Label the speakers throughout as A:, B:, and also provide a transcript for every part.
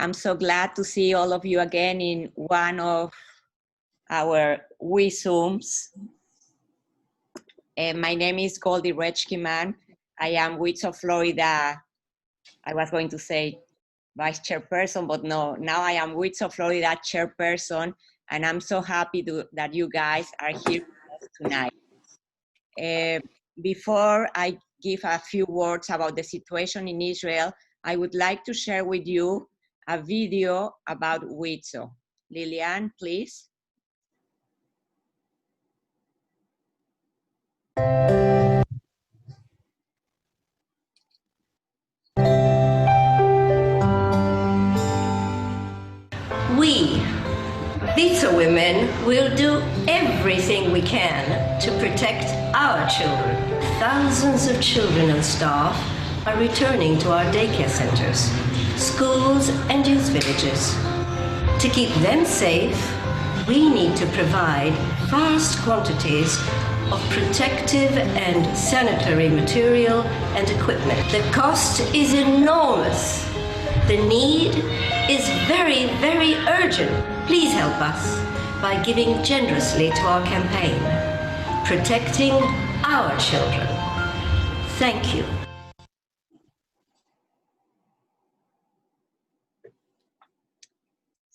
A: I'm so glad to see all of you again in one of our WeZooms. My name is Goldie Rechkiman. I am WITSO Florida, I was going to say vice chairperson, but no, now I am WITSO Florida chairperson, and I'm so happy that you guys are here with us tonight. Before I give a few words about the situation in Israel, I would like to share with you a video about WITSO. Lilian, please.
B: We, WITSO women, will do everything we can to protect our children. Thousands of children and staff are returning to our daycare centers, schools, and youth villages. To keep them safe, we need to provide vast quantities of protective and sanitary material and equipment. The cost is enormous. The need is very, very urgent. Please help us by giving generously to our campaign, protecting our children. Thank you.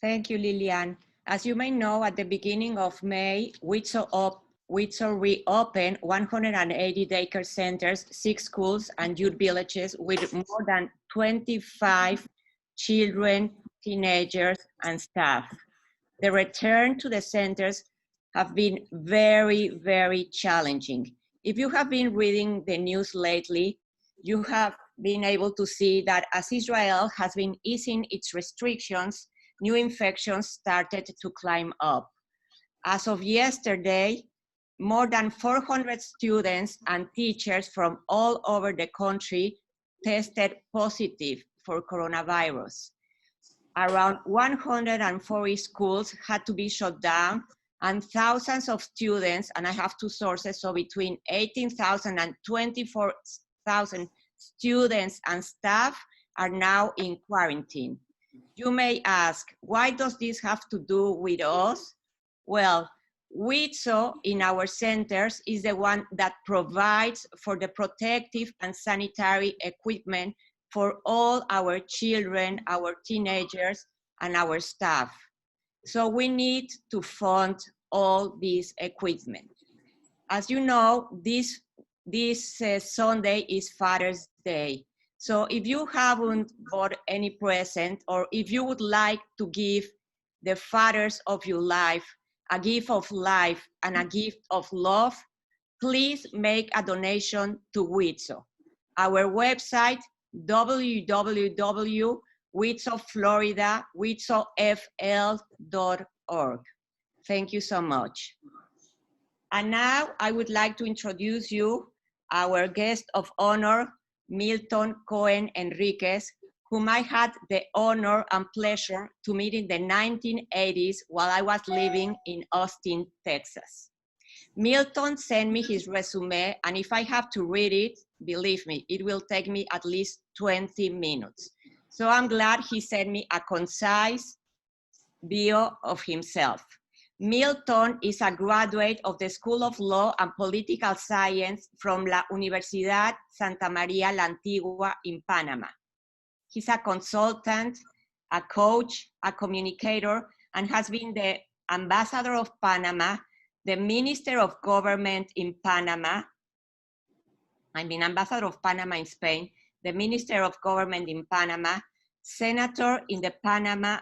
A: Thank you, Lilian. As you may know, at the beginning of May, WITSO reopened 180 daycare centers, 6 schools, and youth villages with more than 25 children, teenagers, and staff. The return to the centers have been very, very challenging. If you have been reading the news lately, you have been able to see that as Israel has been easing its restrictions, new infections started to climb up. As of yesterday, more than 400 students and teachers from all over the country tested positive for coronavirus. Around 140 schools had to be shut down, and thousands of students, and I have 2 sources, so between 18,000 and 24,000 students and staff are now in quarantine. You may ask, why does this have to do with us? Well, WITSO in our centers is the one that provides for the protective and sanitary equipment for all our children, our teenagers, and our staff. So we need to fund all this equipment. As you know, this Sunday is Father's Day. So if you haven't bought any present, or if you would like to give the fathers of your life a gift of life and a gift of love, please make a donation to WITSO. Our website, www.witsoflorida.org. Thank you so much. And now I would like to introduce you our guest of honor, Milton Cohen Henriquez, whom I had the honor and pleasure to meet in the 1980s while I was living in Austin, Texas. Milton sent me his resume, and if I have to read it, believe me, it will take me at least 20 minutes. So I'm glad he sent me a concise bio of himself. Milton is a graduate of the School of Law and Political Science from La Universidad Santa María La Antigua in Panama. He's a consultant, a coach, a communicator, and has been the Ambassador of Panama, the Minister of Government in Panama, Ambassador of Panama in Spain, the Minister of Government in Panama, Senator in the Panama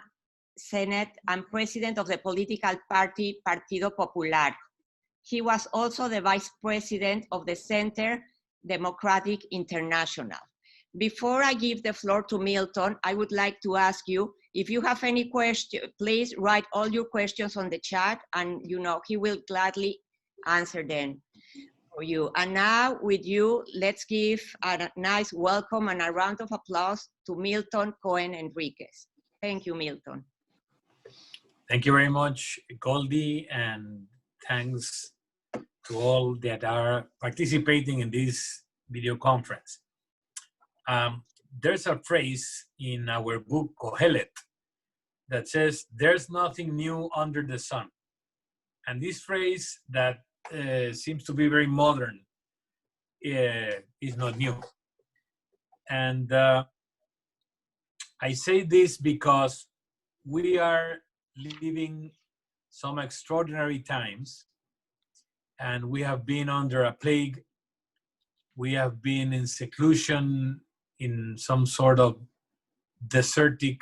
A: Senate, and President of the political party Partido Popular. He was also the Vice President of the Center Democratic International. Before I give the floor to Milton, I would like to ask you, if you have any question, please write all your questions on the chat, and he will gladly answer them for you. And now with you, let's give a nice welcome and a round of applause to Milton Cohen Henriquez. Thank you, Milton.
C: Thank you very much, Goldie, and thanks to all that are participating in this video conference. There's a phrase in our book, Kohelet, that says, "There's nothing new under the sun." And this phrase that seems to be very modern is not new. And I say this because we are living some extraordinary times, and we have been under a plague. We have been in seclusion in some sort of desertic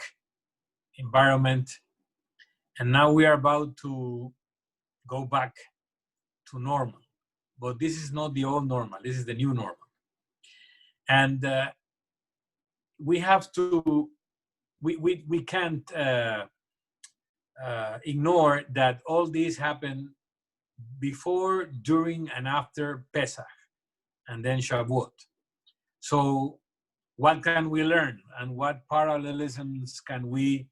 C: environment, and now we are about to go back to normal. But this is not the old normal, this is the new normal. And we have to, we can't ignore that all this happened before, during, and after Pesach, and then Shavuot. So what can we learn, and what parallelisms can we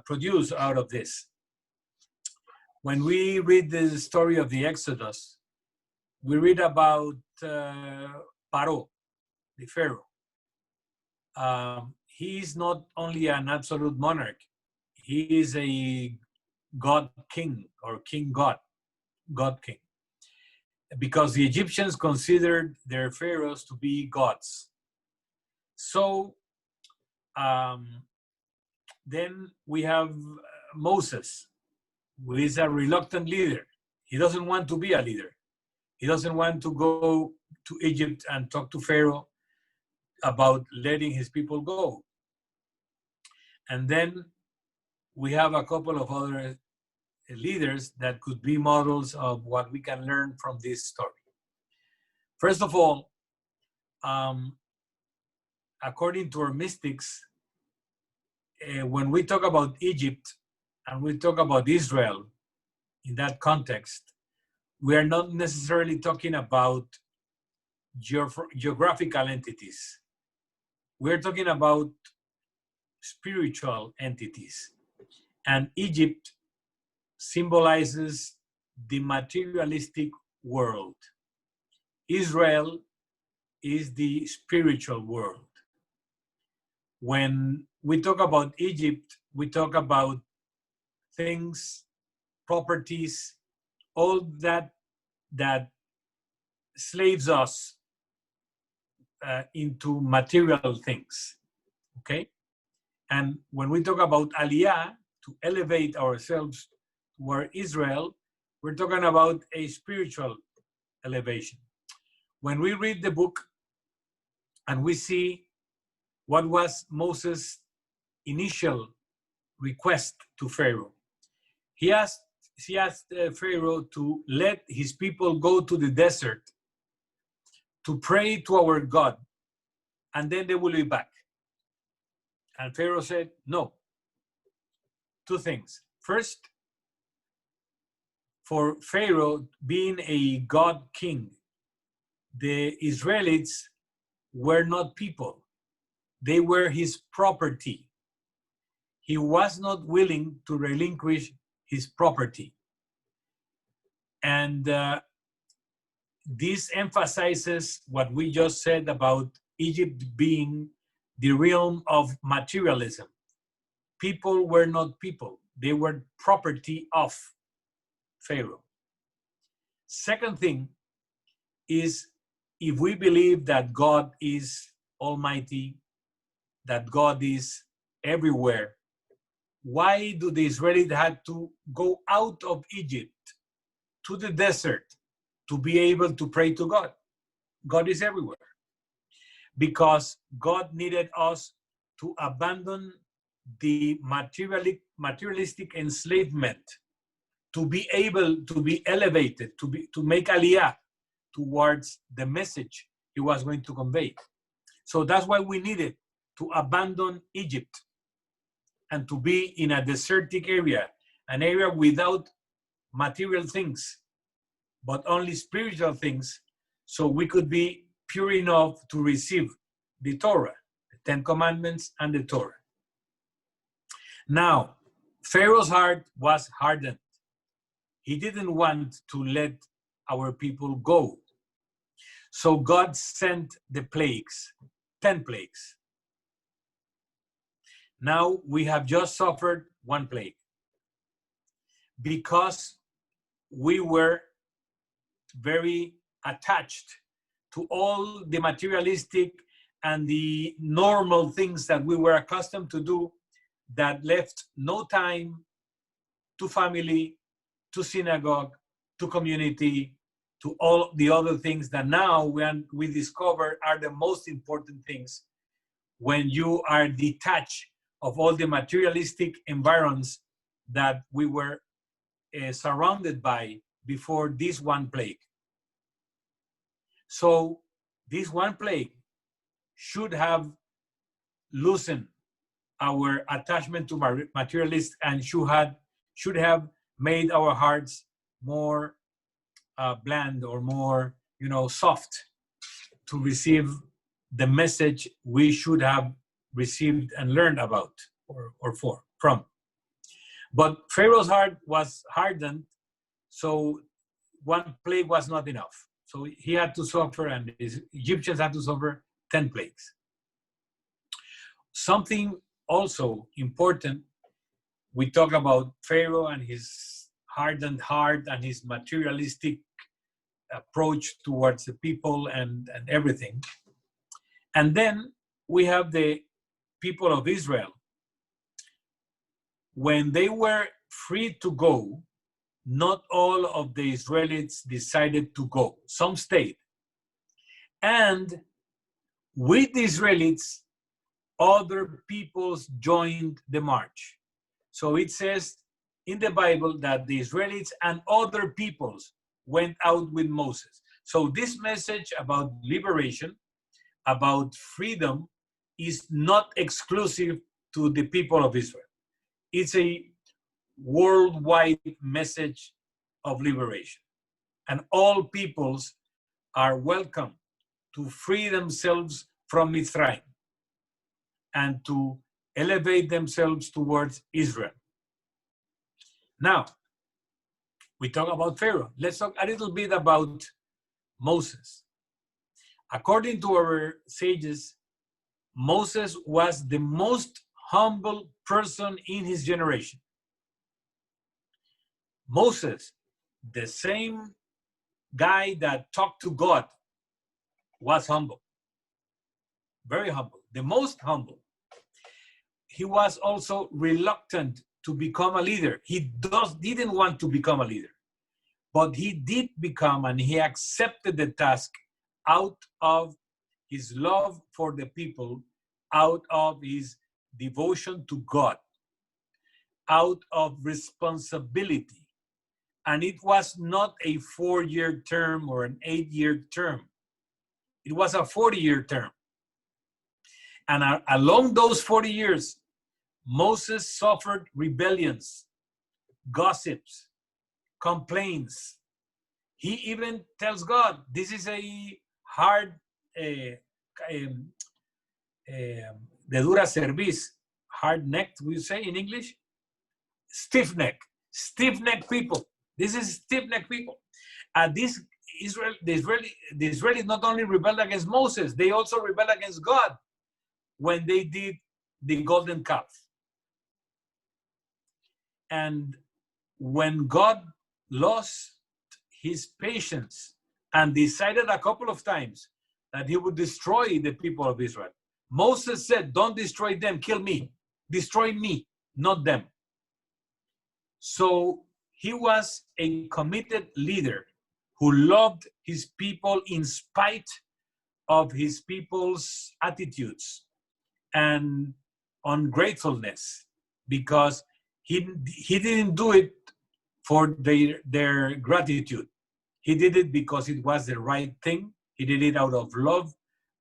C: produce out of this? When we read the story of the Exodus, we read about Paro, the Pharaoh. He is not only an absolute monarch, he is a God king, or king God, God king. Because the Egyptians considered their pharaohs to be gods. So then we have Moses, who is a reluctant leader. He doesn't want to be a leader. He doesn't want to go to Egypt and talk to Pharaoh about letting his people go. And then we have a couple of other leaders that could be models of what we can learn from this story. First of all, according to our mystics, when we talk about Egypt and we talk about Israel in that context, we are not necessarily talking about geographical entities. We're talking about spiritual entities. And Egypt symbolizes the materialistic world. Israel is the spiritual world. When we talk about Egypt, we talk about things, properties, all that slaves us into material things, okay? And when we talk about Aliyah, to elevate ourselves toward Israel, we're talking about a spiritual elevation. When we read the book and we see what was Moses' initial request to Pharaoh, he asked Pharaoh to let his people go to the desert to pray to our God, and then they will be back. And Pharaoh said, no. Two things. First, for Pharaoh being a God king, the Israelites were not people. They were his property. He was not willing to relinquish his property. And this emphasizes what we just said about Egypt being the realm of materialism. People were not people. They were property of Pharaoh. Second thing is, if we believe that God is almighty, that God is everywhere, why do the Israelites have to go out of Egypt to the desert to be able to pray to God? God is everywhere. Because God needed us to abandon the materialistic enslavement, to be able to be elevated, to make aliyah towards the message he was going to convey. So that's why we needed to abandon Egypt and to be in a desertic area, an area without material things, but only spiritual things, so we could be pure enough to receive the Torah, the Ten Commandments and the Torah. Now, Pharaoh's heart was hardened. He didn't want to let our people go. So God sent the plagues, 10 plagues. Now we have just suffered one plague because we were very attached to all the materialistic and the normal things that we were accustomed to do, that left no time to family, to synagogue, to community, to all the other things that now we discover are the most important things when you are detached of all the materialistic environs that we were surrounded by before this one plague. So this one plague should have loosened our attachment to materialists and should have made our hearts more bland or more, soft to receive the message we should have received and learned about from. But Pharaoh's heart was hardened, so one plague was not enough. So he had to suffer, and the Egyptians had to suffer 10 plagues. Something also important, we talk about Pharaoh and his hardened heart and his materialistic approach towards the people and everything. And then we have the people of Israel. When they were free to go, not all of the Israelites decided to go. Some stayed. And with the Israelites, other peoples joined the march. So it says in the Bible that the Israelites and other peoples went out with Moses. So this message about liberation, about freedom, is not exclusive to the people of Israel. It's a worldwide message of liberation. And all peoples are welcome to free themselves from Mitzrayim and to elevate themselves towards Israel. Now, we talk about Pharaoh. Let's talk a little bit about Moses. According to our sages, Moses was the most humble person in his generation. Moses, the same guy that talked to God, was humble. Very humble, the most humble. He was also reluctant to become a leader. He didn't want to become a leader, but he did become, and he accepted the task out of his love for the people, out of his devotion to God, out of responsibility. And it was not a 4-year term or an 8-year term. It was a 40-year term. And along those 40 years, Moses suffered rebellions, gossips, complaints. He even tells God, this is a hard, de dura cerviz, hard-necked, we say in English? Stiff-necked people. This is stiff-necked people. And the Israelis not only rebelled against Moses, they also rebelled against God when they did the golden calf. And when God lost his patience and decided a couple of times that he would destroy the people of Israel, Moses said, don't destroy them, kill me. Destroy me, not them. So he was a committed leader who loved his people in spite of his people's attitudes and ungratefulness, because he didn't do it for their gratitude. He did it because it was the right thing. He did it out of love,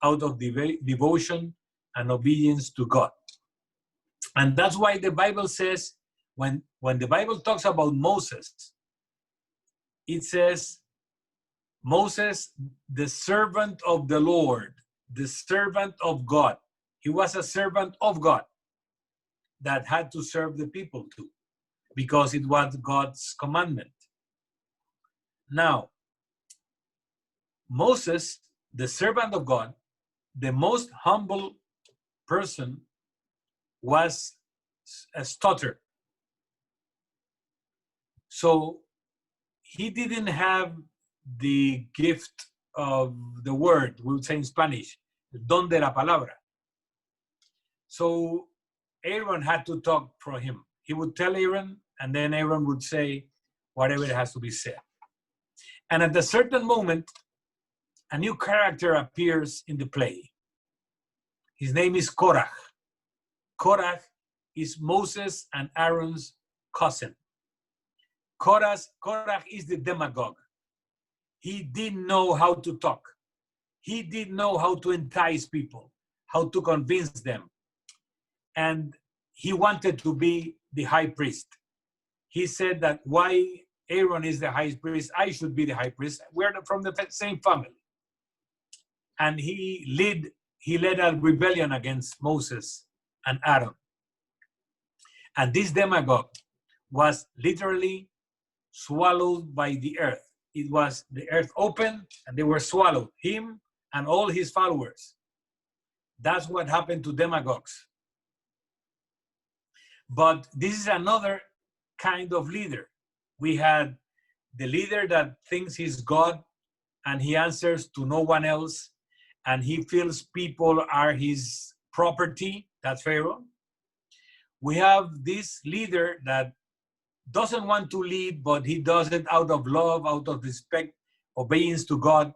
C: out of devotion and obedience to God. And that's why the Bible says, when the Bible talks about Moses, it says, Moses, the servant of the Lord, the servant of God. He was a servant of God that had to serve the people too, because it was God's commandment. Now, Moses, the servant of God, the most humble person, was a stutter. So he didn't have the gift of the word, we would say in Spanish, el don de la palabra. So Aaron had to talk for him. He would tell Aaron, and then Aaron would say whatever has to be said. And at a certain moment, a new character appears in the play. His name is Korah. Korah is Moses and Aaron's cousin. Korah is the demagogue. He didn't know how to talk. He didn't know how to entice people, how to convince them. And he wanted to be the high priest. He said that why Aaron is the high priest, I should be the high priest. We're from the same family. And he led a rebellion against Moses and Aaron. And this demagogue was literally swallowed by the earth. It was the earth opened and they were swallowed, him and all his followers. That's what happened to demagogues. But this is another kind of leader. We had the leader that thinks he's God and he answers to no one else and he feels people are his property. That's Pharaoh. We have this leader that doesn't want to lead, but he does it out of love, out of respect, obedience to God.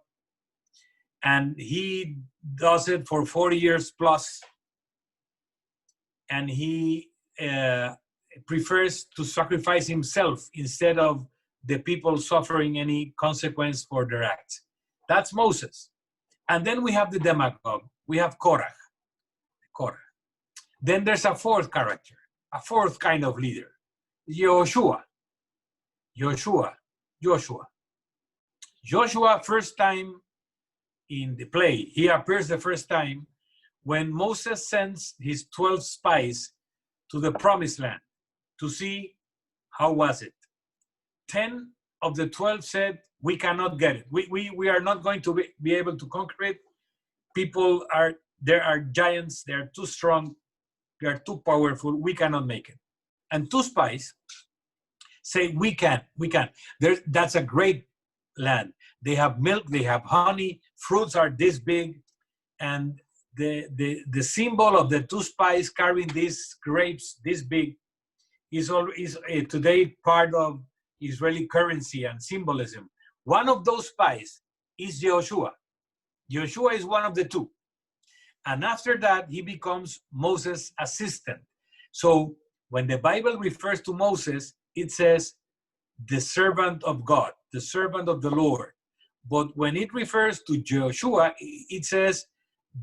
C: And he does it for 40 years plus. And he prefers to sacrifice himself instead of the people suffering any consequence for their acts. That's Moses. And then we have the demagogue. We have Korah. Then there's a fourth character, a fourth kind of leader. Joshua, first time in the play, he appears the first time when Moses sends his 12 spies to the promised land to see how was it. 10 of the 12 said, we cannot get it. We are not going to be able to conquer it. There are giants, they are too strong, they are too powerful, we cannot make it. And 2 spies say, we can. That's a great land. They have milk, they have honey, fruits are this big. And the symbol of the 2 spies carrying these grapes this big is today part of Israeli currency and symbolism. One of those spies is Joshua. Joshua is one of the 2. And after that, he becomes Moses' assistant. So when the Bible refers to Moses, it says the servant of God, the servant of the Lord. But when it refers to Joshua, it says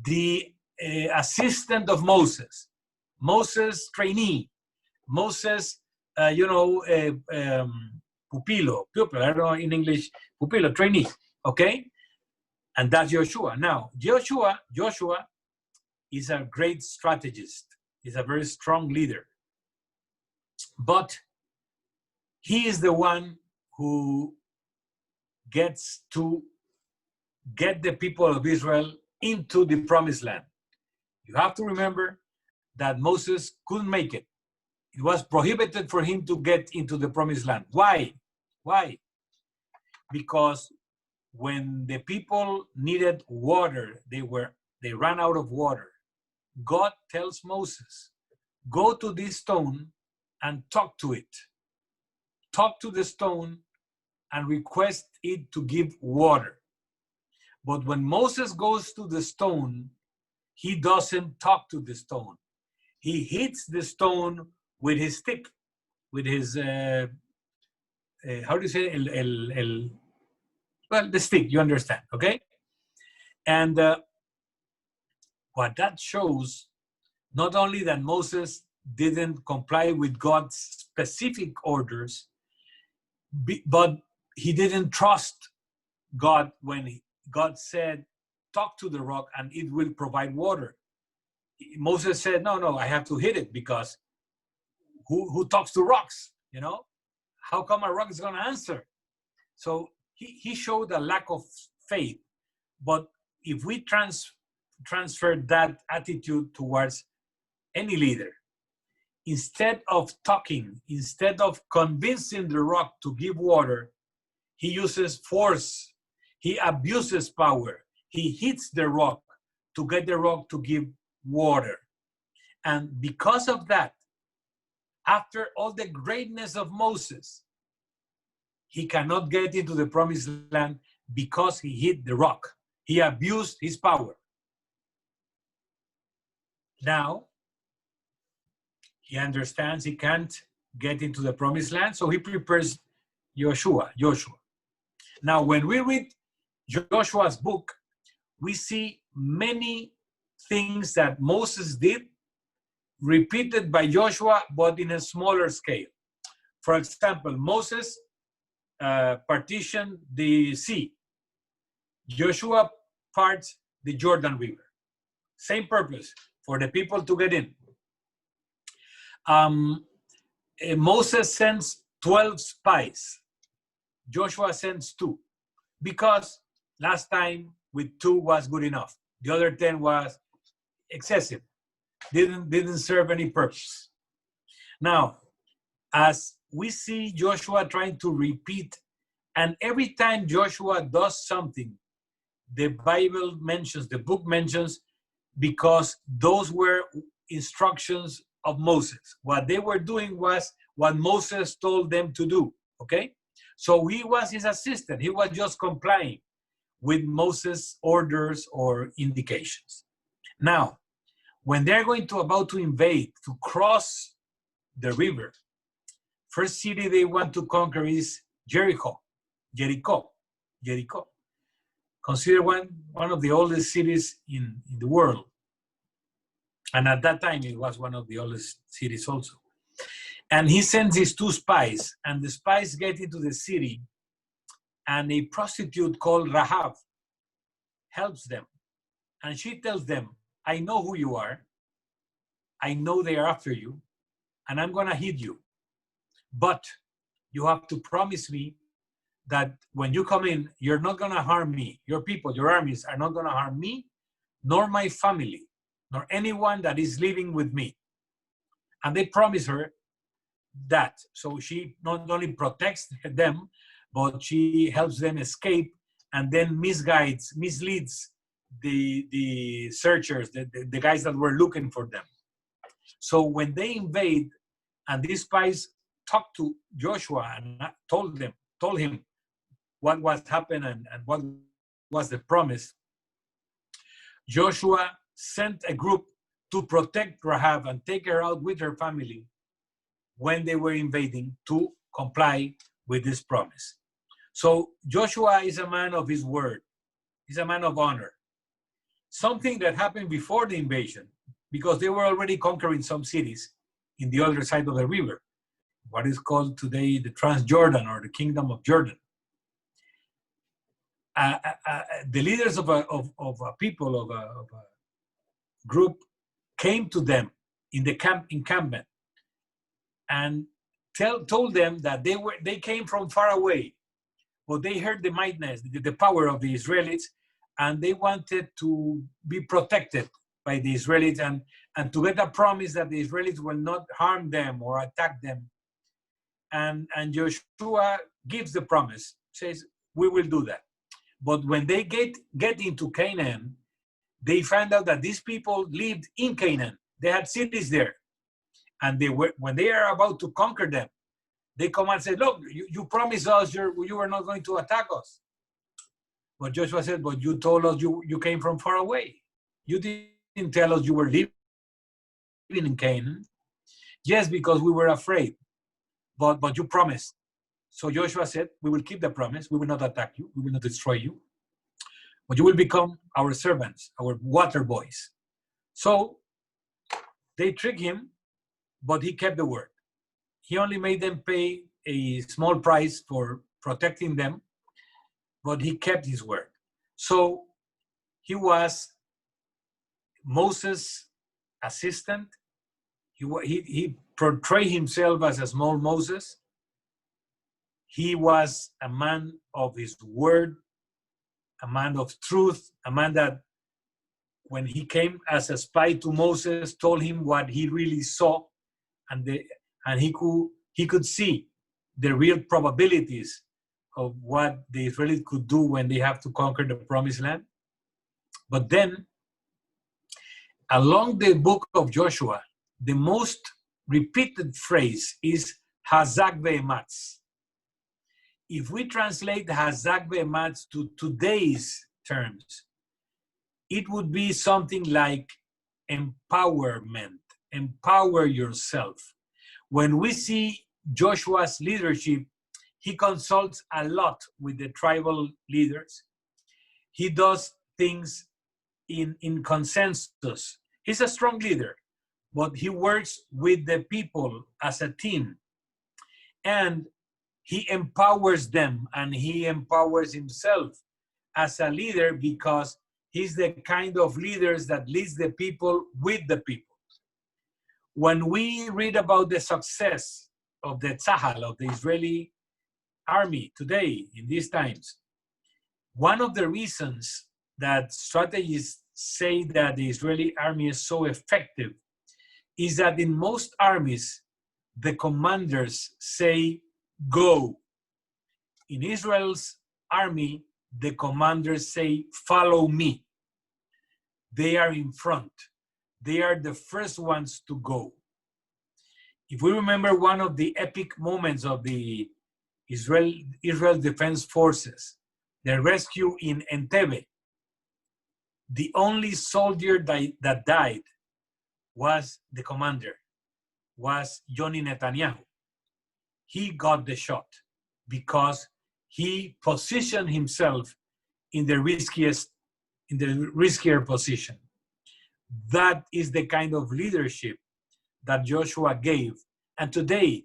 C: the assistant of Moses, Moses trainee, Moses, pupilo, I don't know in English, pupilo, trainee, okay? And that's Joshua. Now, Joshua is a great strategist. He's a very strong leader. But he is the one who gets to get the people of Israel into the promised land. You have to remember that Moses couldn't make it. It was prohibited for him to get into the promised land. Why? Because when the people needed water, they ran out of water. God tells Moses, go to this stone and talk to it. Talk to the stone and request it to give water. But when Moses goes to the stone, he doesn't talk to the stone. He hits the stone with his stick, with his, how do you say, well, the stick, you understand, okay? And what that shows, not only that Moses didn't comply with God's specific orders, but he didn't trust God when God said, talk to the rock and it will provide water. Moses said, no, I have to hit it because who talks to rocks, you know? How come a rock is going to answer? So he showed a lack of faith. But if we transfer that attitude towards any leader, instead of talking, instead of convincing the rock to give water, he uses force. He abuses power. He hits the rock to get the rock to give water. And because of that, after all the greatness of Moses, he cannot get into the promised land because he hit the rock. He abused his power. Now, he understands he can't get into the promised land, so he prepares Joshua. Now, when we read Joshua's book, we see many things that Moses did repeated by Joshua, but in a smaller scale. For example, Moses partitioned the sea. Joshua parts the Jordan River. Same purpose, for the people to get in. Moses sends 12 spies. Joshua sends 2, because last time with 2 was good enough. The other 10 was excessive. Didn't serve any purpose. Now, as we see Joshua trying to repeat, and every time Joshua does something, the Bible mentions, the book mentions, because those were instructions of Moses. What they were doing was what Moses told them to do, okay? So he was his assistant. He was just complying with Moses' orders or indications. Now, when they're about to invade, to cross the river, first city they want to conquer is Jericho. Considered one of the oldest cities in the world. And at that time, it was one of the oldest cities also. And he sends his 2 spies, and the spies get into the city, and a prostitute called Rahab helps them. And she tells them, I know who you are. I know they are after you, and I'm going to hit you. But you have to promise me that when you come in, you're not going to harm me. Your people, your armies are not going to harm me, nor my family, nor anyone that is living with me. And they promise her that. So she not only protects them, but she helps them escape, and then misleads the searchers, the guys that were looking for them. So when they invade, and these spies talked to Joshua and told him what was happened and what was the promise, Joshua sent a group to protect Rahab and take her out with her family when they were invading, to comply with this promise. So Joshua is a man of his word. He's a man of honor. Something that happened before the invasion, because they were already conquering some cities in the other side of the river, what is called today the Transjordan, or the Kingdom of Jordan. The leaders of a people, of a group, came to them in the encampment and told them that they came from far away, but they heard the mightiness, the power of the Israelites, and they wanted to be protected by the Israelites and to get a promise that the Israelites will not harm them or attack them. And Joshua gives the promise, says, we will do that. But when they get into Canaan, they find out that these people lived in Canaan. They had cities there. And when they are about to conquer them, they come and say, look, you promised us you were not going to attack us. But Joshua said, but you told us you came from far away. You didn't tell us you were living in Canaan. Yes, because we were afraid. But you promised. So Joshua said, we will keep the promise. We will not attack you. We will not destroy you. But you will become our servants, our water boys. So they tricked him, but he kept the word. He only made them pay a small price for protecting them, but he kept his word. So he was Moses' assistant. He portrayed himself as a small Moses. He was a man of his word, a man of truth, a man that when he came as a spy to Moses, told him what he really saw and he could see the real probabilities of what the Israelis could do when they have to conquer the promised land. But then, along the book of Joshua, the most repeated phrase is Hazak ve'ematz. If we translate Hazak ve'ematz to today's terms, it would be something like empowerment, empower yourself. When we see Joshua's leadership, he consults a lot with the tribal leaders. He does things in consensus. He's a strong leader, but he works with the people as a team. And he empowers them, and he empowers himself as a leader, because he's the kind of leaders that leads the people with the people. When we read about the success of the Tzahal, of the Israeli army today, in these times, one of the reasons that strategists say that the Israeli army is so effective is that in most armies, the commanders say, go. In Israel's army, the commanders say, follow me. They are in front. They are the first ones to go. If we remember one of the epic moments of the Israel Defense Forces, the rescue in Entebbe, the only soldier that died was the commander, was Yoni Netanyahu. He got the shot because he positioned himself in the riskier position. That is the kind of leadership that Joshua gave. And today,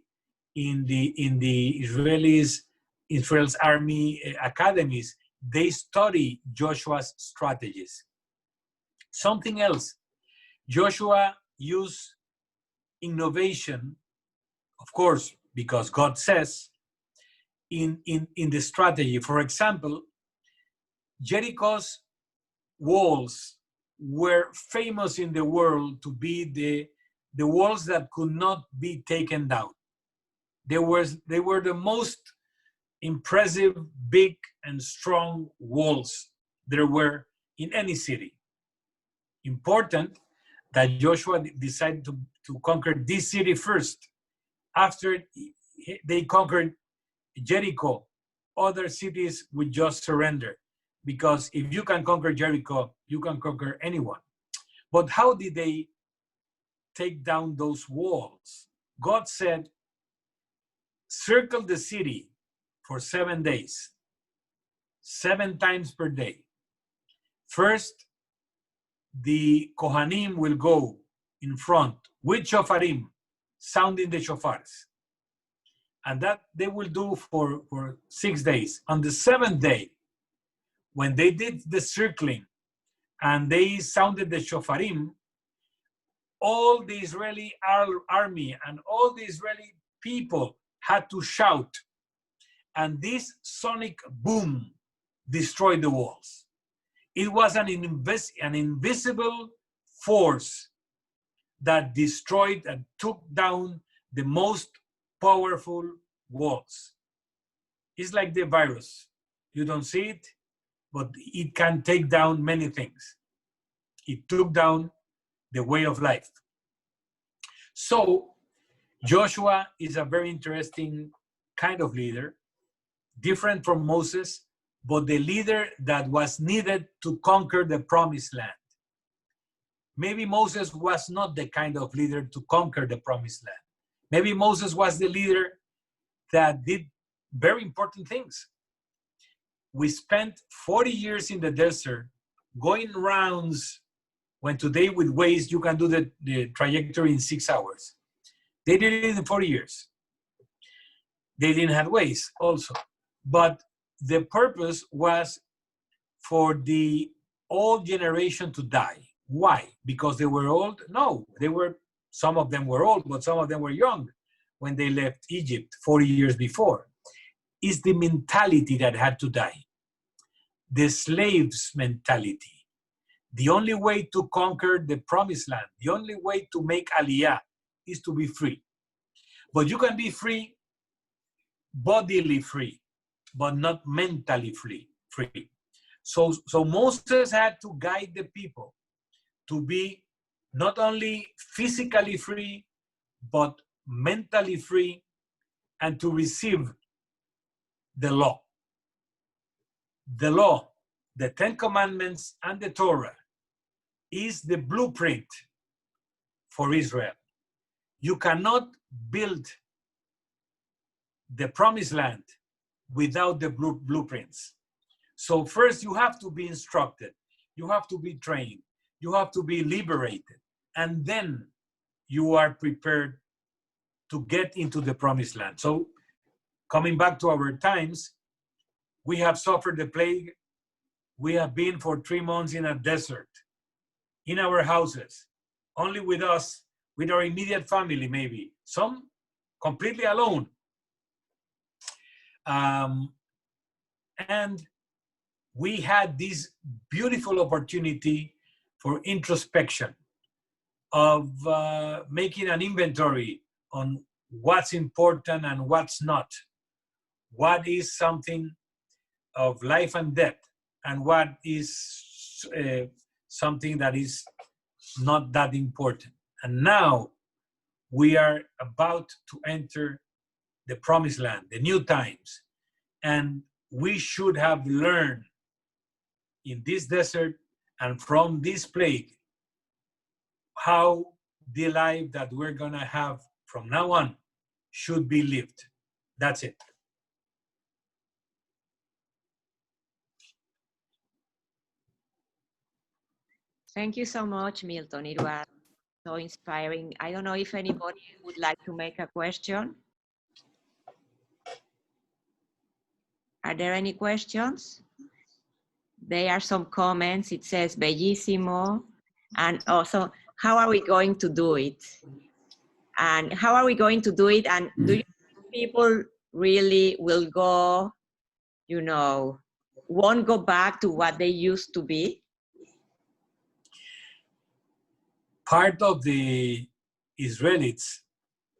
C: in the Israel's army academies, they study Joshua's strategies. Something else, Joshua used innovation, of course, because God says, in the strategy. For example, Jericho's walls were famous in the world to be the walls that could not be taken down. They were the most impressive, big, and strong walls there were in any city. Important that Joshua decided to conquer this city first. After they conquered Jericho, other cities would just surrender. Because if you can conquer Jericho, you can conquer anyone. But how did they take down those walls? God said, circle the city for 7 days, 7 times per day. First, the Kohanim will go in front with shofarim, sounding the shofars. And that they will do for 6 days. On the 7th day, when they did the circling and they sounded the shofarim, all the Israeli army and all the Israeli people had to shout. And this sonic boom destroyed the walls. It was an invisible force that destroyed and took down the most powerful walls. It's like the virus. You don't see it, but it can take down many things. It took down the way of life. So Joshua is a very interesting kind of leader, different from Moses, but the leader that was needed to conquer the promised land. Maybe Moses was not the kind of leader to conquer the promised land. Maybe Moses was the leader that did very important things. We spent 40 years in the desert going rounds, when today with Waze you can do the trajectory in 6 hours. They did it in 40 years. They didn't have Waze also. But the purpose was for the old generation to die. Why? Because they were old? No, some of them were old, but some of them were young when they left Egypt 40 years before. It's the mentality that had to die. The slaves' mentality. The only way to conquer the promised land, the only way to make aliyah is to be free. But you can be free, bodily free, but not mentally free. So Moses had to guide the people to be not only physically free, but mentally free, and to receive the law. The law, the Ten Commandments and the Torah is the blueprint for Israel. You cannot build the promised land without the blueprints. So first you have to be instructed, you have to be trained, you have to be liberated, and then you are prepared to get into the promised land. So coming back to our times, we have suffered the plague. We have been for 3 months in a desert, in our houses, only with us, with our immediate family maybe, some completely alone. And we had this beautiful opportunity for introspection, of making an inventory on what's important and what's not, what is something of life and death, and what is something that is not that important. And now we are about to enter the promised land, the new times. And we should have learned in this desert and from this plague how the life that we're gonna have from now on should be lived. That's it.
A: Thank you so much, Milton. It was so inspiring. I don't know if anybody would like to make a question. Are there any questions? There are some comments. It says bellissimo. And also, how are we going to do it? And how are we going to do it? And do you think people really will go, you know, won't go back to what they used to be?
C: Part of the Israelites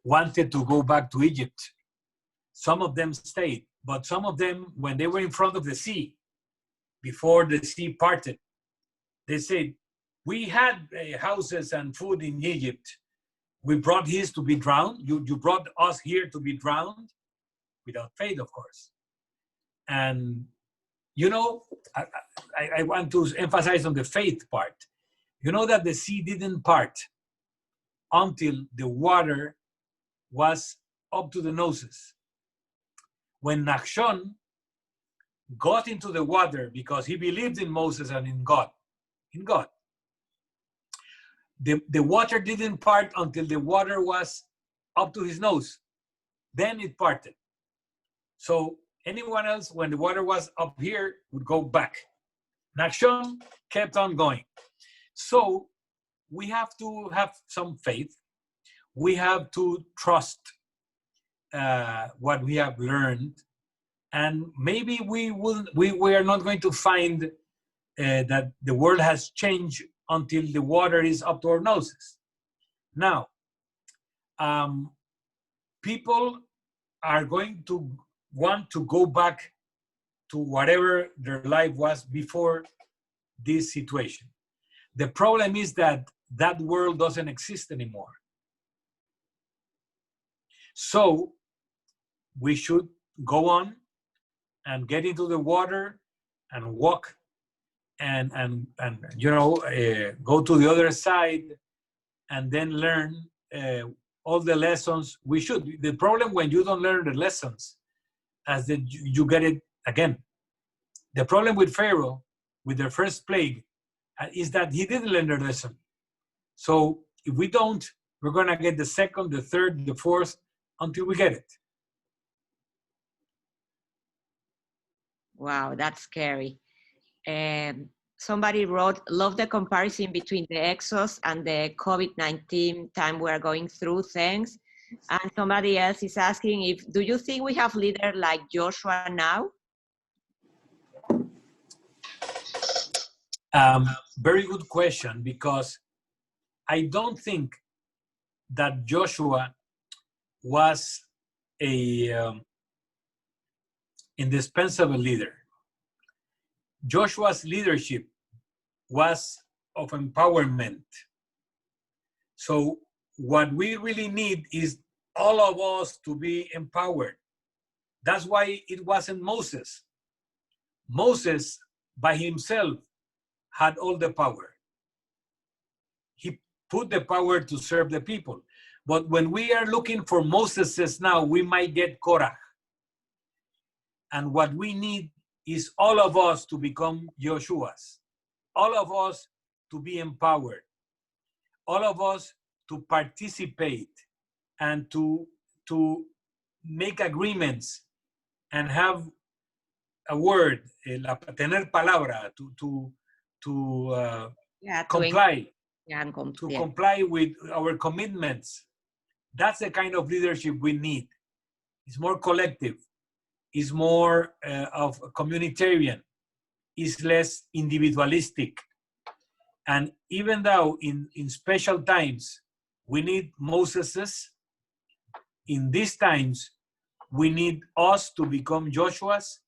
C: wanted to go back to Egypt. Some of them stayed, but some of them, when they were in front of the sea, before the sea parted, they said, we had houses and food in Egypt. We brought his to be drowned. You brought us here to be drowned, without faith, of course. And, you know, I want to emphasize on the faith part. You know that the sea didn't part until the water was up to the noses. When Nachshon got into the water because he believed in Moses and in God, the water didn't part until the water was up to his nose. Then it parted. So anyone else, when the water was up here, would go back. Nachshon kept on going. So we have to have some faith. We have to trust what we have learned, and maybe we are not going to find that the world has changed until the water is up to our noses. Now, people are going to want to go back to whatever their life was before this situation. The problem is that that world doesn't exist anymore. So we should go on and get into the water and walk and you know, go to the other side and then learn all the lessons we should. The problem when you don't learn the lessons, as that you get it again. The problem with Pharaoh, with their first plague, is that he didn't learn the lesson. So if we don't, we're gonna get the second, the third, the fourth, until we get it.
A: Wow, that's scary. Somebody wrote, love the comparison between the Exodus and the COVID-19 time we're going through, thanks. And somebody else is asking do you think we have leaders like Joshua now?
C: Very good question, because I don't think that Joshua was a indispensable leader. Joshua's leadership was of empowerment. So what we really need is all of us to be empowered. That's why it wasn't Moses. Moses by himself had all the power. He put the power to serve the people. But when we are looking for Moseses now, we might get Korah. And what we need is all of us to become Joshuas. All of us to be empowered. All of us to participate and to make agreements and have a word, tener palabra, to comply, to comply with our commitments. That's the kind of leadership we need. It's more collective. It's more of communitarian. It's less individualistic. And even though in special times we need Moseses, in these times we need us to become Joshuas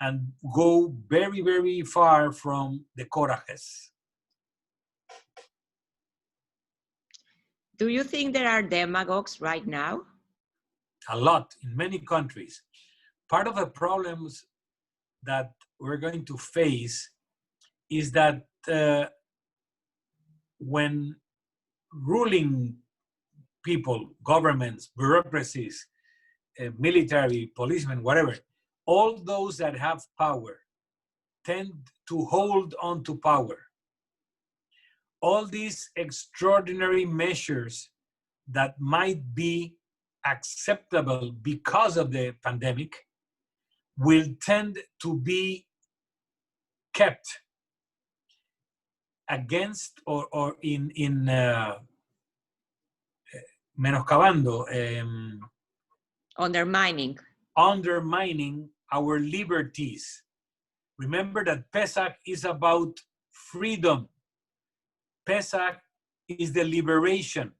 C: and go very, very far from the Korahes.
A: Do you think there are demagogues right now?
C: A lot in many countries. Part of the problems that we're going to face is that when ruling people, governments, bureaucracies, military, policemen, whatever, all those that have power tend to hold on to power. All these extraordinary measures that might be acceptable because of the pandemic will tend to be kept against or in menoscabando,
A: Undermining
C: our liberties. Remember that Pesach is about freedom. Pesach is the liberation.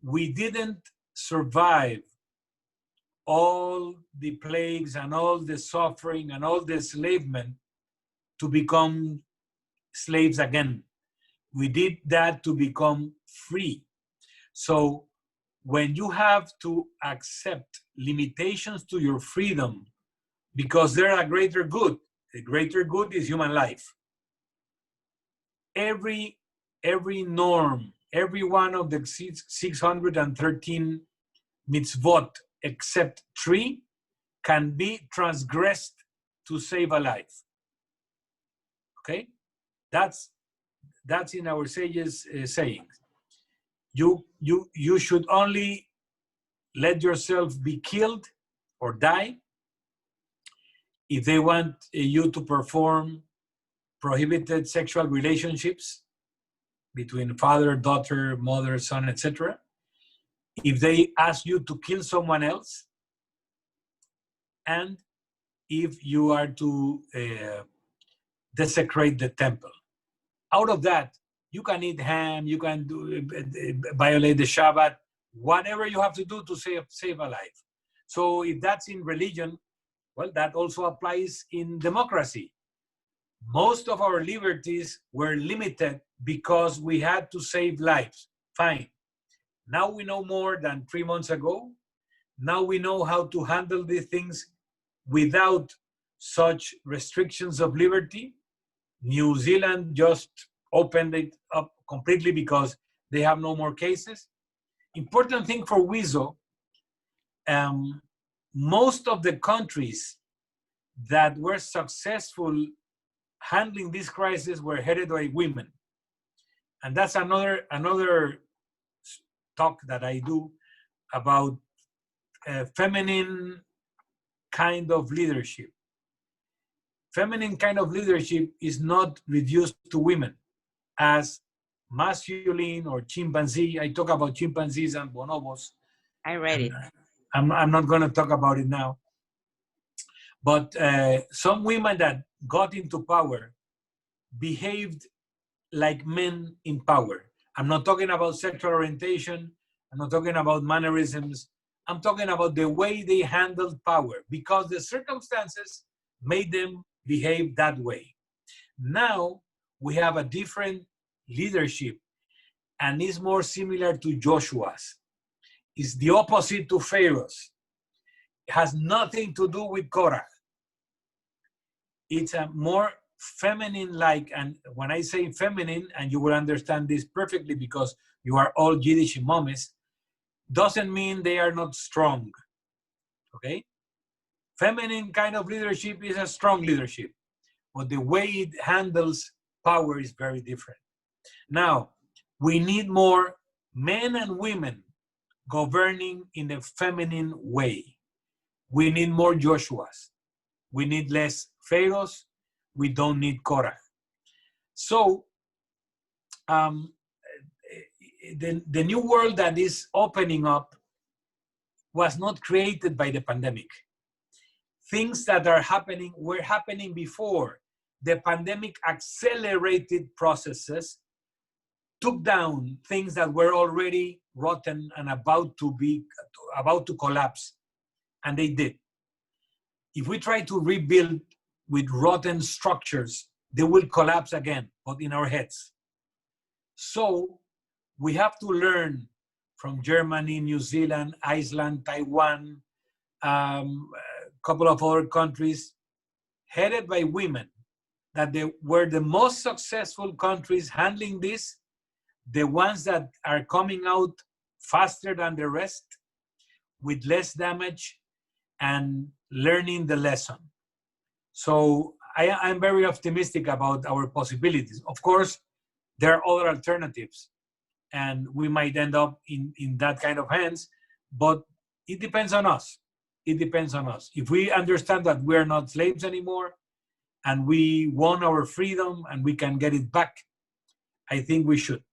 C: We didn't survive all the plagues and all the suffering and all the enslavement to become slaves again. We did that to become free. So when you have to accept limitations to your freedom because they're a greater good, the greater good is human life. Every norm, every one of the 613 mitzvot except 3 can be transgressed to save a life. Okay? That's in our sages' sayings. You should only let yourself be killed or die if they want you to perform prohibited sexual relationships between father, daughter, mother, son, etc. If they ask you to kill someone else, and if you are to desecrate the temple. Out of that, you can eat ham, you can violate the Shabbat, whatever you have to do to save a life. So if that's in religion, well, that also applies in democracy. Most of our liberties were limited because we had to save lives. Fine. Now we know more than 3 months ago. Now we know how to handle these things without such restrictions of liberty. New Zealand just opened it up completely because they have no more cases. Important thing for WISO, most of the countries that were successful handling this crisis were headed by women. And that's another talk that I do about feminine kind of leadership. Feminine kind of leadership is not reduced to women as masculine or chimpanzee. I talk about chimpanzees and bonobos.
A: I read it.
C: I'm not going to talk about it now. But some women that got into power behaved like men in power. I'm not talking about sexual orientation. I'm not talking about mannerisms. I'm talking about the way they handled power, because the circumstances made them behave that way. Now we have a different leadership, and it's more similar to Joshua's. It's the opposite to Pharaoh's. It has nothing to do with Korah. It's a more feminine-like, and when I say feminine, and you will understand this perfectly because you are all Yiddish mommies, doesn't mean they are not strong, okay? Feminine kind of leadership is a strong leadership, but the way it handles power is very different. Now, we need more men and women governing in a feminine way. We need more Joshuas. We need less Pharaohs. We don't need Korah. So, the new world that is opening up was not created by the pandemic. Things that are happening were happening before. The pandemic accelerated processes, took down things that were already rotten and about to collapse, and they did. If we try to rebuild with rotten structures, they will collapse again, but in our heads. So we have to learn from Germany, New Zealand, Iceland, Taiwan, a couple of other countries headed by women, that they were the most successful countries handling this, the ones that are coming out faster than the rest, with less damage, and learning the lesson. So I'm very optimistic about our possibilities. Of course, there are other alternatives, and we might end up in that kind of hands, but it depends on us. It depends on us. If we understand that we're not slaves anymore, and we won our freedom and we can get it back, I think we should.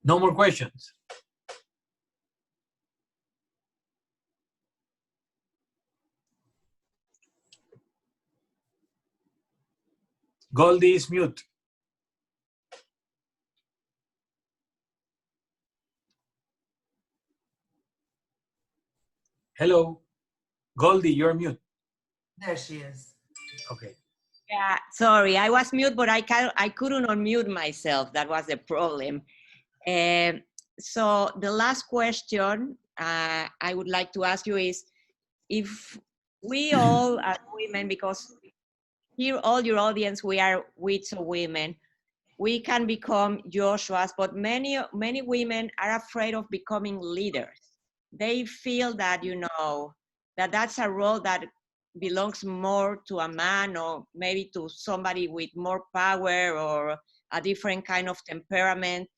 C: No more questions. Goldie is mute. Hello, Goldie, you're mute.
D: There she is.
C: Okay.
A: Yeah, sorry, I was mute, but I couldn't unmute myself. That was the problem. So the last question I would like to ask you is, if we all as women, because here all your audience, we are WITSO women, we can become Joshuas, but many women are afraid of becoming leaders. They feel that, you know, that's a role that belongs more to a man, or maybe to somebody with more power or a different kind of temperament.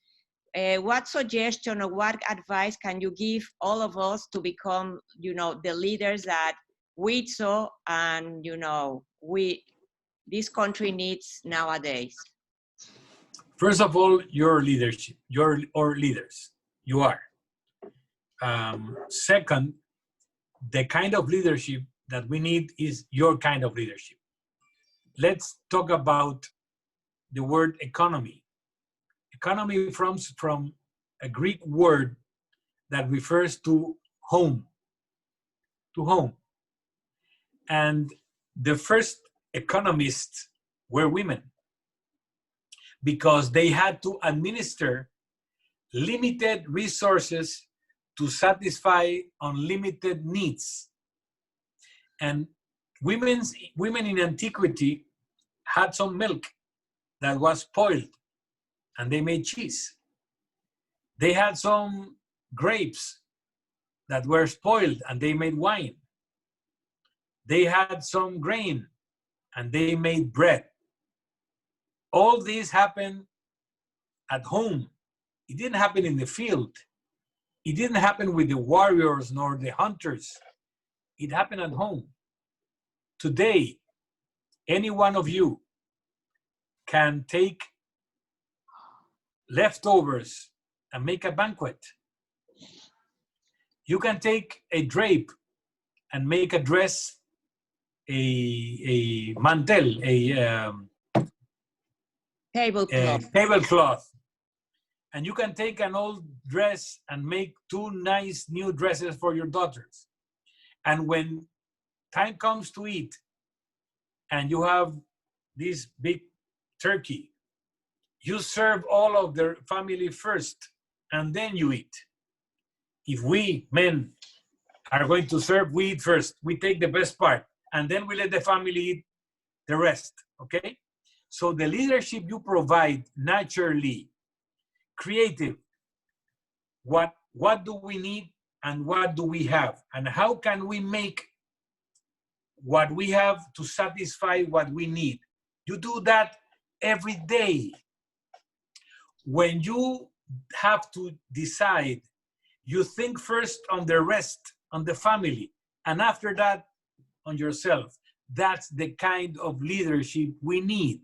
A: What suggestion or what advice can you give all of us to become, you know, the leaders that WITSO and, you know, this country needs nowadays?
C: First of all, your leadership, you're our leaders. You are. Second, the kind of leadership that we need is your kind of leadership. Let's talk about the word economy. Economy comes from a Greek word that refers to home. And the first economists were women, because they had to administer limited resources to satisfy unlimited needs. And women in antiquity had some milk that was spoiled, and they made cheese. They had some grapes that were spoiled, and they made wine. They had some grain, and they made bread. All this happened at home. It didn't happen in the field. It didn't happen with the warriors nor the hunters. It happened at home. Today, any one of you can take leftovers and make a banquet. You can take a drape and make a dress, a mantel, a tablecloth. And you can take an old dress and make 2 nice new dresses for your daughters. And when time comes to eat, and you have this big turkey, you serve all of the family first, and then you eat. If we men are going to serve, we eat first. We take the best part, and then we let the family eat the rest, okay? So the leadership you provide naturally, creative, what do we need and what do we have? And how can we make what we have to satisfy what we need? You do that every day. When you have to decide, you think first on the rest, on the family, and after that, on yourself. That's the kind of leadership we need.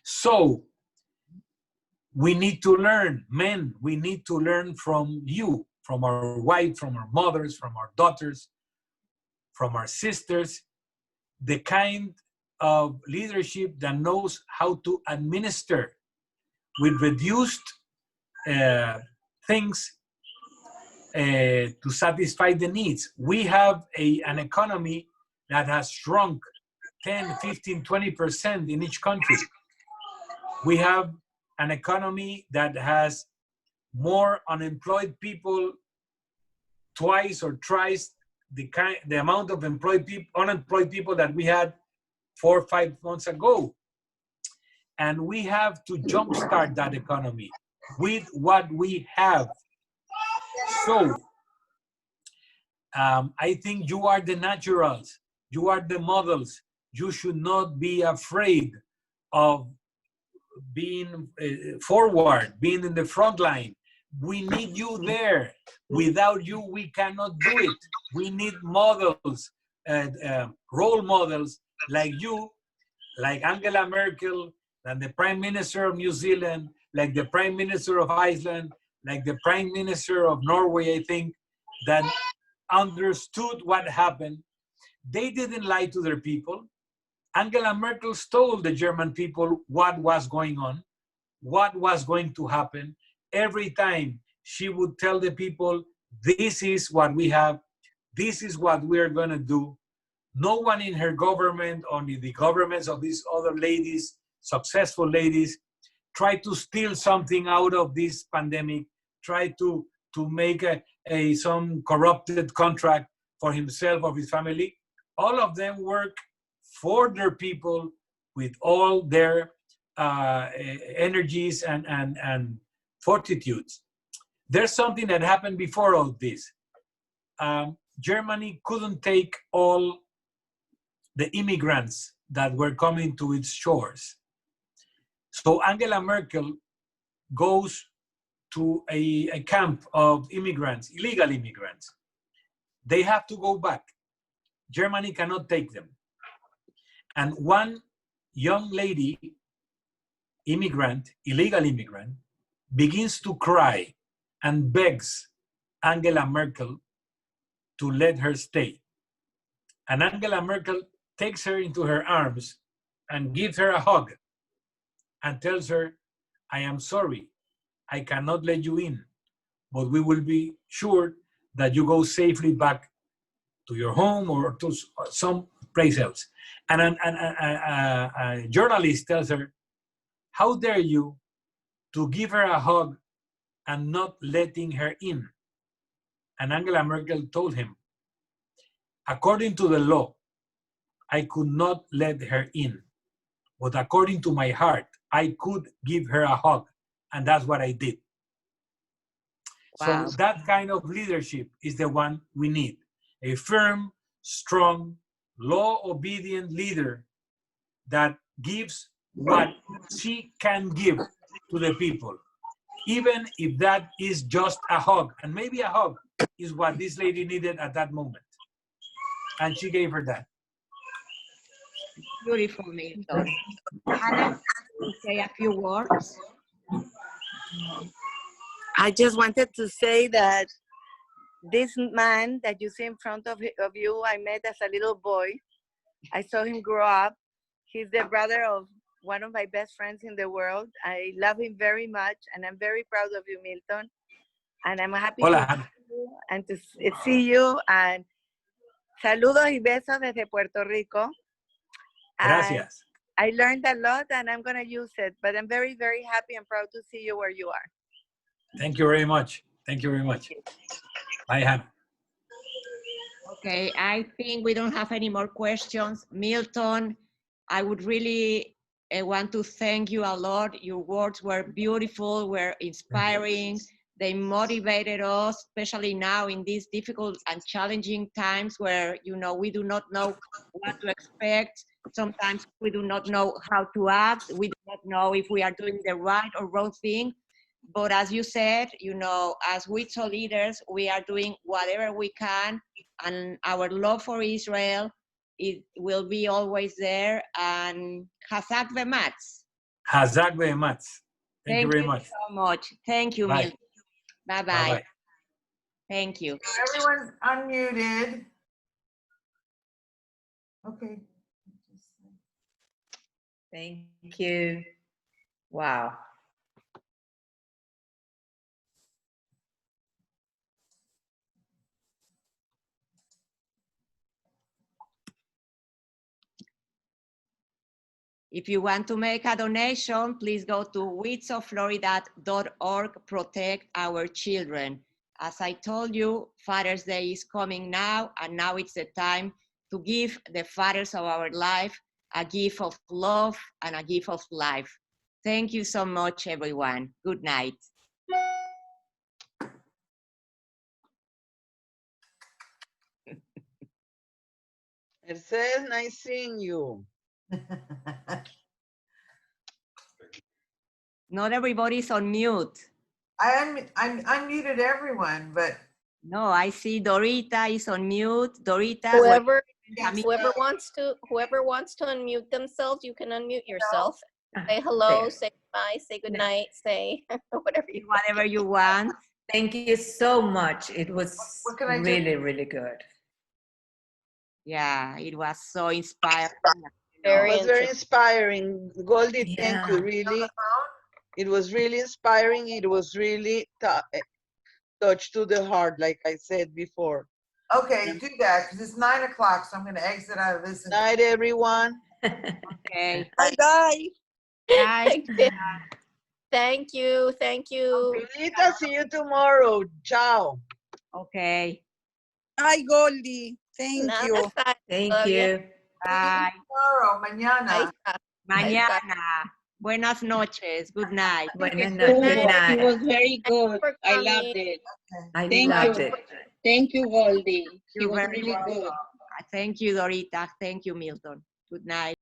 C: So, we need to learn, men, we need to learn from you, from our wives, from our mothers, from our daughters, from our sisters, the kind of leadership that knows how to administer with reduced things to satisfy the needs. We have an economy that has shrunk 10, 15, 20% in each country. We have an economy that has more unemployed people, twice or thrice the amount of unemployed people that we had 4 or 5 months ago. And we have to jumpstart that economy with what we have. So I think you are the naturals, you are the models. You should not be afraid of being forward, being in the front line. We need you there. Without you, we cannot do it. We need models, role models like you, like Angela Merkel, and the Prime Minister of New Zealand, like the Prime Minister of Iceland, like the Prime Minister of Norway, I think, that understood what happened. They didn't lie to their people. Angela Merkel told the German people what was going on, what was going to happen. Every time she would tell the people, this is what we have, this is what we're going to do. No one in her government, only the governments of these other ladies, successful ladies, try to steal something out of this pandemic, try to make some corrupted contract for himself or his family. All of them work for their people with all their energies and fortitudes. There's something that happened before all this. Germany couldn't take all the immigrants that were coming to its shores. So Angela Merkel goes to a camp of immigrants, illegal immigrants. They have to go back. Germany cannot take them. And one young lady, immigrant, illegal immigrant, begins to cry and begs Angela Merkel to let her stay. And Angela Merkel takes her into her arms and gives her a hug and tells her, I am sorry, I cannot let you in, but we will be sure that you go safely back to your home or to some place else. And a journalist tells her, how dare you to give her a hug and not letting her in? And Angela Merkel told him, according to the law, I could not let her in. But according to my heart, I could give her a hug. And that's what I did. Wow. So that kind of leadership is the one we need. A firm, strong, law-obedient leader that gives what she can give to the people, even if that is just a hug. And maybe a hug is what this lady needed at that moment. And she gave her that.
A: Beautiful, Milton. Ana, say a few words.
E: I just wanted to say that this man that you see in front of you, I met as a little boy. I saw him grow up. He's the brother of one of my best friends in the world. I love him very much, and I'm very proud of you, Milton. And I'm happy
C: Hola,
E: to
C: Hannah.
E: see you and to see you. And saludos y besos desde Puerto Rico. And
C: Gracias.
E: I learned a lot, and I'm gonna use it. But I'm very, very happy and proud to see you where you are.
C: Thank you very much. Thank you very much. Bye, Hannah.
A: Okay, I think we don't have any more questions. Milton, I would really want to thank you a lot. Your words were beautiful, were inspiring. They motivated us, especially now in these difficult and challenging times where, you know, we do not know what to expect. Sometimes we do not know how to act. We do not know if we are doing the right or wrong thing. But as you said, you know, as WITSO leaders, we are doing whatever we can, and our love for Israel, it will be always there. And Hazak Vematz.
C: Hazak Ve'ematz. Thank you very much.
A: So much. Thank you,
C: Bye.
A: Milton. Bye-bye.
C: Bye-bye.
A: Thank you.
D: Everyone's unmuted. Okay.
F: Thank you. Wow.
A: If you want to make a donation, please go to witsoflorida.org, protect our children. As I told you, Father's Day is coming now, and now it's the time to give the fathers of our life a gift of love and a gift of life. Thank you so much, everyone. Good night.
G: Mercedes, nice seeing you.
A: Not everybody's on mute.
D: I unmuted everyone, but
A: No, I see Dorita is on mute. Dorita,
B: Whoever
D: yes,
B: whoever wants to unmute themselves, you can unmute yourself. Say hello,
F: There.
B: say bye, say good night, say whatever you
A: want.
F: Thank you so much. It was
D: What can I do?
F: really, really good.
A: Yeah, it was so inspiring.
G: It was very inspiring. Goldie, thank you,
F: Yeah.
G: really. It was really inspiring. It was really touched to the heart, like I said before.
D: okay, do that because it's 9 o'clock, so I'm going to exit out of this.
G: Night, everyone.
A: Okay.
E: Bye-bye.
A: Bye.
B: Thank you.
G: Lolita, see you tomorrow. Ciao.
A: Okay.
E: Hi, Goldie. Thank you.
F: Thank you.
A: Bye.
D: Tomorrow, mañana.
A: Mañana. Buenas noches. Good night.
F: Buenas noches. Good night.
H: It was very good. I loved it.
F: I
H: Thank
F: loved
H: you.
F: it.
H: Thank you, Goldie. It
A: You're
H: was
A: very
H: really
A: welcome.
H: good.
A: Thank you, Dorita. Thank you, Milton. Good night.